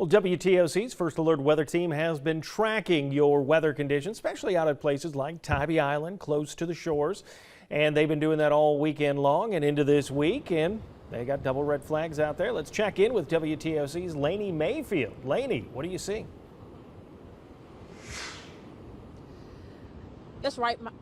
Well, WTOC's First Alert Weather Team has been tracking your weather conditions, especially out at places like Tybee Island, close to the shores. And they've been doing that all weekend long and into this week. And they got double red flags out there. Let's check in with WTOC's Lainey Mayfield. Lainey, what do you see? That's right, Mike.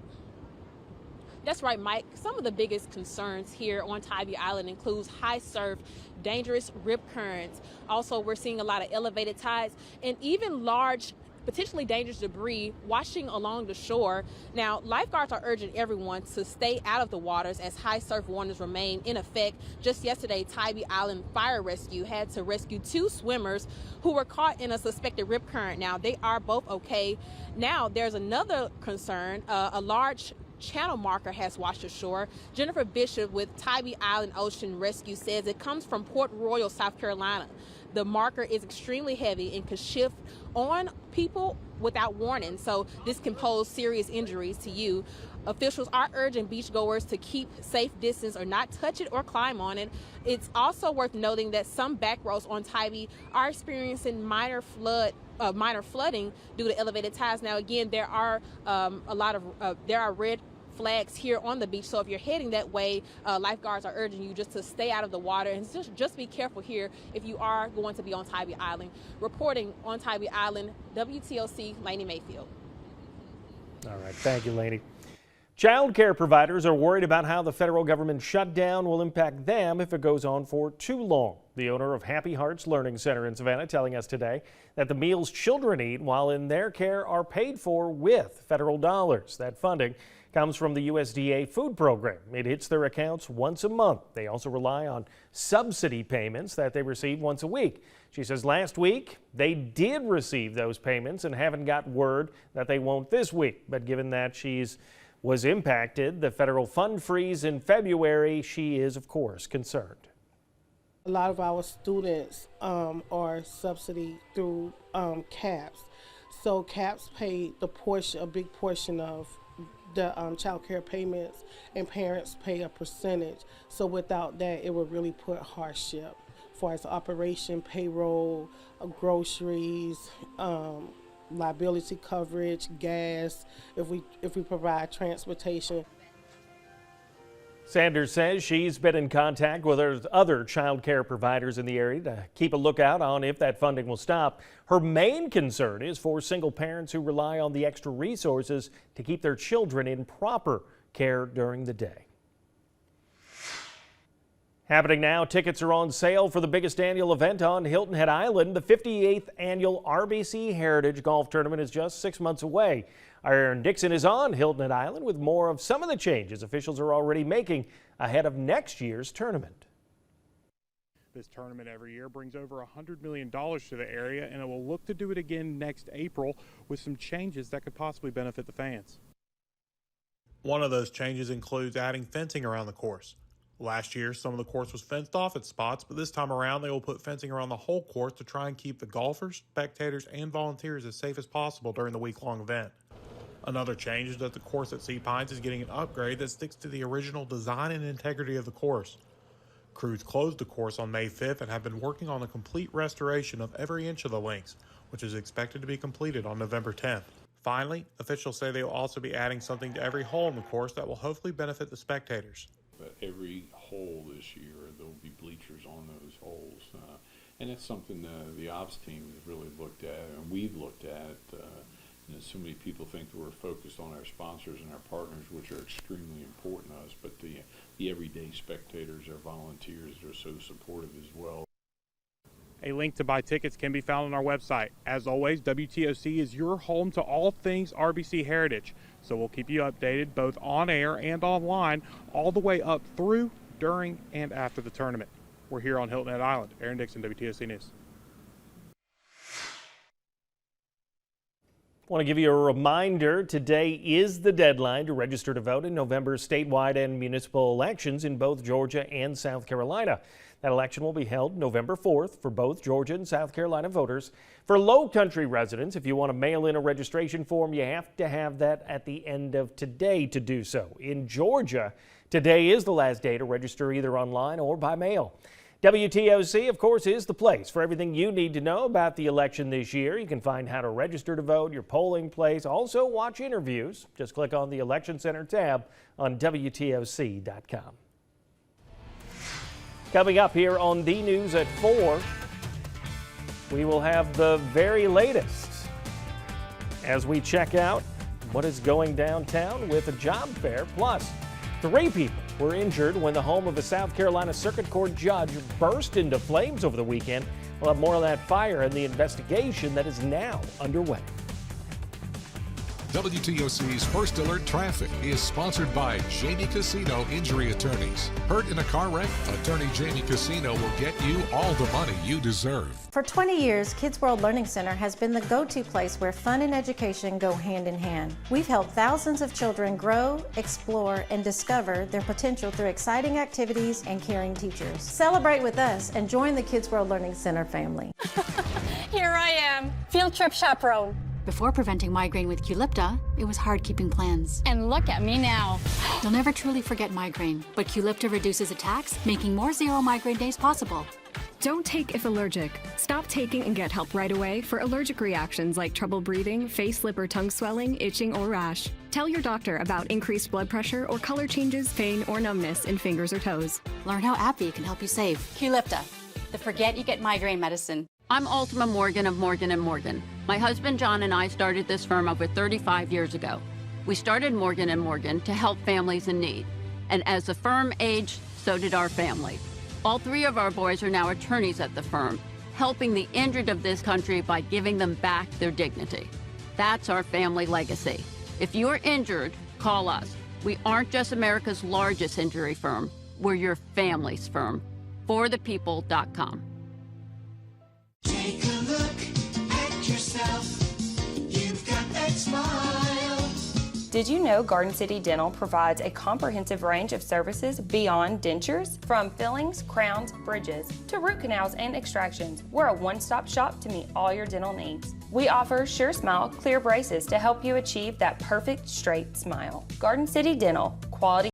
Some of the biggest concerns here on Tybee Island includes high surf, dangerous rip currents. Also, we're seeing a lot of elevated tides and even large, potentially dangerous debris washing along the shore. Now, lifeguards are urging everyone to stay out of the waters as high surf warnings remain in effect. Just yesterday, Tybee Island Fire Rescue had to rescue 2 swimmers who were caught in a suspected rip current. Now, they are both okay. Now, there's another concern. A large channel marker has washed ashore. Jennifer Bishop with Tybee Island Ocean Rescue says it comes from Port Royal, South Carolina. The marker is extremely heavy and could shift on people without warning, so this can pose serious injuries to you. Officials are urging beachgoers to keep safe distance or not touch it or climb on it. It's also worth noting that some back roads on Tybee are experiencing minor flooding due to elevated tides. Now, again, there are there are red flags here on the beach, so if you're heading that way, lifeguards are urging you just to stay out of the water and just be careful here if you are going to be on Tybee Island. Reporting on Tybee Island, WTOC, Lainey Mayfield. All right, thank you, Lainey. Child care providers are worried about how the federal government shutdown will impact them if it goes on for too long. The owner of Happy Hearts Learning Center in Savannah telling us today that the meals children eat while in their care are paid for with federal dollars. That funding comes from the USDA food program. It hits their accounts once a month. They also rely on subsidy payments that they receive once a week. She says last week they did receive those payments and haven't got word that they won't this week. But given that was impacted, the federal fund freeze in February, she is, of course, concerned. A lot of our students are subsidy through CAPS. So CAPS pay a big portion of the child care payments, and parents pay a percentage. So without that, it would really put hardship as far as operation, payroll, groceries, liability coverage, gas, if we provide transportation. Sanders says she's been in contact with other child care providers in the area to keep a lookout on if that funding will stop. Her main concern is for single parents who rely on the extra resources to keep their children in proper care during the day. Happening now, tickets are on sale for the biggest annual event on Hilton Head Island. The 58th annual RBC Heritage Golf Tournament is just 6 months away. Our Aaron Dixon is on Hilton Head Island with more of some of the changes officials are already making ahead of next year's tournament. This tournament every year brings over $100 million to the area, and it will look to do it again next April with some changes that could possibly benefit the fans. One of those changes includes adding fencing around the course. Last year, some of the course was fenced off at spots, but this time around they will put fencing around the whole course to try and keep the golfers, spectators, and volunteers as safe as possible during the week-long event. Another change is that the course at Sea Pines is getting an upgrade that sticks to the original design and integrity of the course. Crews closed the course on May 5th and have been working on the complete restoration of every inch of the links, which is expected to be completed on November 10th. Finally, officials say they will also be adding something to every hole in the course that will hopefully benefit the spectators. But every hole this year, there will be bleachers on those holes. And it's something the ops team has really looked at, and we've looked at. So many people think that we're focused on our sponsors and our partners, which are extremely important to us, but the everyday spectators, our volunteers, are so supportive as well. A link to buy tickets can be found on our website. As always, WTOC is your home to all things RBC Heritage. So we'll keep you updated both on air and online all the way up through, during, and after the tournament. We're here on Hilton Head Island. Aaron Dixon, WTOC News. I want to give you a reminder, today is the deadline to register to vote in November's statewide and municipal elections in both Georgia and South Carolina. That election will be held November 4th for both Georgia and South Carolina voters. For Low Country residents, if you want to mail in a registration form, you have to have that at the end of today to do so. In Georgia, today is the last day to register either online or by mail. WTOC, of course, is the place for everything you need to know about the election this year. You can find how to register to vote, your polling place, also watch interviews. Just click on the Election Center tab on WTOC.com. Coming up here on the news at 4, we will have the very latest as we check out what is going downtown with a job fair. Plus, 3 people were injured when the home of a South Carolina Circuit Court judge burst into flames over the weekend. We'll have more on that fire and the investigation that is now underway. WTOC's First Alert Traffic is sponsored by Jamie Casino Injury Attorneys. Hurt in a car wreck? Attorney Jamie Casino will get you all the money you deserve. For 20 years, Kids World Learning Center has been the go-to place where fun and education go hand in hand. We've helped thousands of children grow, explore, and discover their potential through exciting activities and caring teachers. Celebrate with us and join the Kids World Learning Center family. Here I am, field trip chaperone. Before preventing migraine with Qulipta, it was hard keeping plans. And look at me now. You'll never truly forget migraine, but Qulipta reduces attacks, making more zero migraine days possible. Don't take if allergic. Stop taking and get help right away for allergic reactions like trouble breathing, face, lip, or tongue swelling, itching, or rash. Tell your doctor about increased blood pressure or color changes, pain, or numbness in fingers or toes. Learn how AbbVie can help you save. Qulipta, the forget you get migraine medicine. I'm Ultima Morgan of Morgan & Morgan. My husband John and I started this firm over 35 years ago. We started Morgan & Morgan to help families in need. And as the firm aged, so did our family. All 3 of our boys are now attorneys at the firm, helping the injured of this country by giving them back their dignity. That's our family legacy. If you're injured, call us. We aren't just America's largest injury firm. We're your family's firm. ForThePeople.com. Take a look at yourself. You've got that smile. Did you know Garden City Dental provides a comprehensive range of services beyond dentures? From fillings, crowns, bridges, to root canals and extractions, we're a one-stop shop to meet all your dental needs. We offer Sure Smile clear braces to help you achieve that perfect straight smile. Garden City Dental, quality